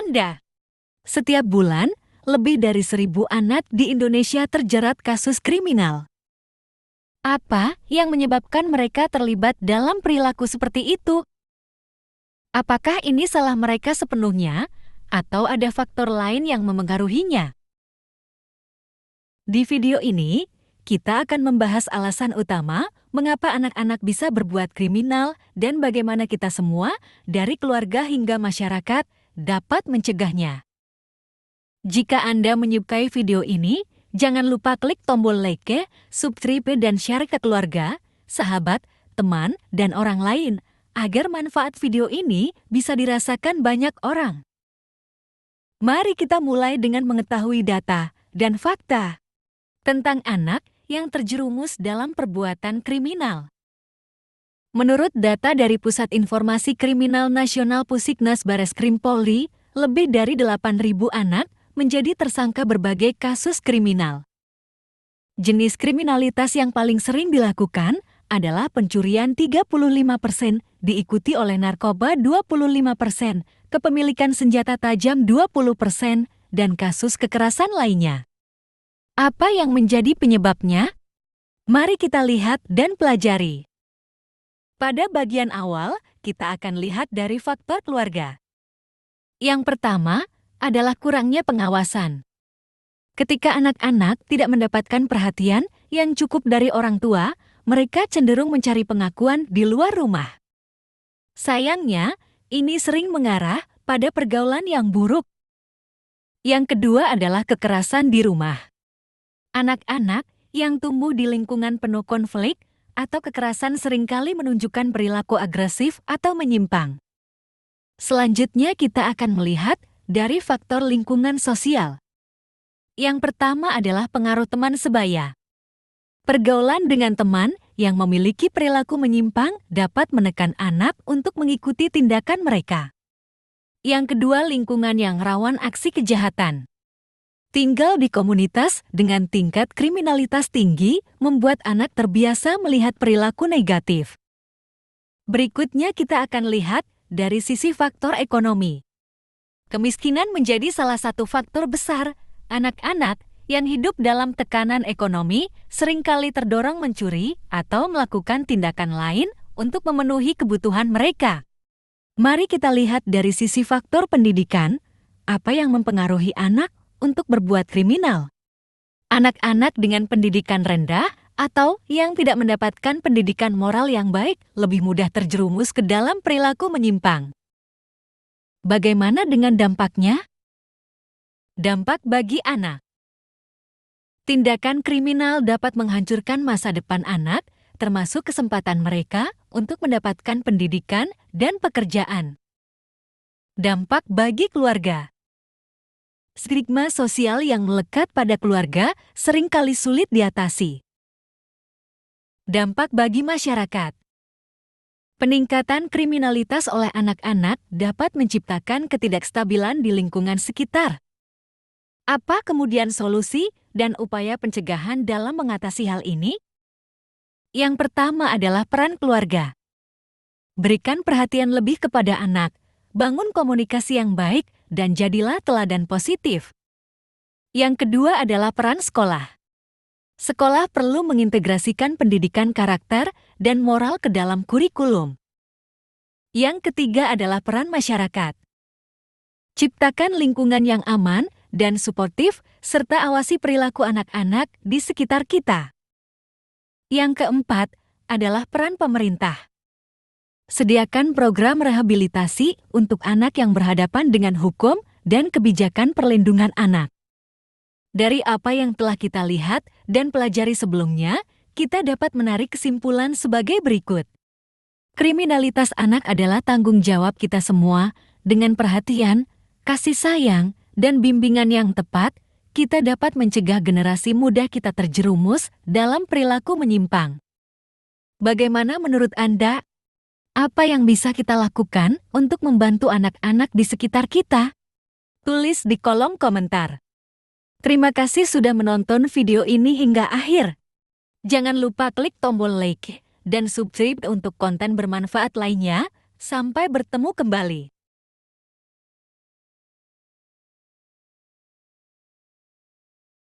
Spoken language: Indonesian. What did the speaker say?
Anda. Setiap bulan, lebih dari 1.000 anak di Indonesia terjerat kasus kriminal. Apa yang menyebabkan mereka terlibat dalam perilaku seperti itu? Apakah ini salah mereka sepenuhnya, atau ada faktor lain yang memengaruhinya? Di video ini, kita akan membahas alasan utama mengapa anak-anak bisa berbuat kriminal dan bagaimana kita semua, dari keluarga hingga masyarakat, dapat mencegahnya. Jika Anda menyukai video ini, jangan lupa klik tombol like, subscribe, dan share ke keluarga, sahabat, teman, dan orang lain, agar manfaat video ini bisa dirasakan banyak orang. Mari kita mulai dengan mengetahui data dan fakta tentang anak yang terjerumus dalam perbuatan kriminal. Menurut data dari Pusat Informasi Kriminal Nasional Pusiknas Bareskrim Polri, lebih dari 8.000 anak menjadi tersangka berbagai kasus kriminal. Jenis kriminalitas yang paling sering dilakukan adalah pencurian 35%, diikuti oleh narkoba 25%, kepemilikan senjata tajam 20%, dan kasus kekerasan lainnya. Apa yang menjadi penyebabnya? Mari kita lihat dan pelajari. Pada bagian awal, kita akan lihat dari faktor keluarga. Yang pertama adalah kurangnya pengawasan. Ketika anak-anak tidak mendapatkan perhatian yang cukup dari orang tua, mereka cenderung mencari pengakuan di luar rumah. Sayangnya, ini sering mengarah pada pergaulan yang buruk. Yang kedua adalah kekerasan di rumah. Anak-anak yang tumbuh di lingkungan penuh konflik atau kekerasan seringkali menunjukkan perilaku agresif atau menyimpang. Selanjutnya kita akan melihat dari faktor lingkungan sosial. Yang pertama adalah pengaruh teman sebaya. Pergaulan dengan teman yang memiliki perilaku menyimpang dapat menekan anak untuk mengikuti tindakan mereka. Yang kedua, lingkungan yang rawan aksi kejahatan. Tinggal di komunitas dengan tingkat kriminalitas tinggi membuat anak terbiasa melihat perilaku negatif. Berikutnya kita akan lihat dari sisi faktor ekonomi. Kemiskinan menjadi salah satu faktor besar. Anak-anak yang hidup dalam tekanan ekonomi seringkali terdorong mencuri atau melakukan tindakan lain untuk memenuhi kebutuhan mereka. Mari kita lihat dari sisi faktor pendidikan, apa yang mempengaruhi anak untuk berbuat kriminal. Anak-anak dengan pendidikan rendah atau yang tidak mendapatkan pendidikan moral yang baik lebih mudah terjerumus ke dalam perilaku menyimpang. Bagaimana dengan dampaknya? Dampak bagi anak. Tindakan kriminal dapat menghancurkan masa depan anak, termasuk kesempatan mereka untuk mendapatkan pendidikan dan pekerjaan. Dampak bagi keluarga. Stigma sosial yang melekat pada keluarga seringkali sulit diatasi. Dampak bagi masyarakat. Peningkatan kriminalitas oleh anak-anak dapat menciptakan ketidakstabilan di lingkungan sekitar. Apa kemudian solusi dan upaya pencegahan dalam mengatasi hal ini? Yang pertama adalah peran keluarga. Berikan perhatian lebih kepada anak, bangun komunikasi yang baik, dan jadilah teladan positif. Yang kedua adalah peran sekolah. Sekolah perlu mengintegrasikan pendidikan karakter dan moral ke dalam kurikulum. Yang ketiga adalah peran masyarakat. Ciptakan lingkungan yang aman dan suportif, serta awasi perilaku anak-anak di sekitar kita. Yang keempat adalah peran pemerintah. Sediakan program rehabilitasi untuk anak yang berhadapan dengan hukum dan kebijakan perlindungan anak. Dari apa yang telah kita lihat dan pelajari sebelumnya, kita dapat menarik kesimpulan sebagai berikut. Kriminalitas anak adalah tanggung jawab kita semua. Dengan perhatian, kasih sayang, dan bimbingan yang tepat, kita dapat mencegah generasi muda kita terjerumus dalam perilaku menyimpang. Bagaimana menurut Anda? Apa yang bisa kita lakukan untuk membantu anak-anak di sekitar kita? Tulis di kolom komentar. Terima kasih sudah menonton video ini hingga akhir. Jangan lupa klik tombol like dan subscribe untuk konten bermanfaat lainnya. Sampai bertemu kembali.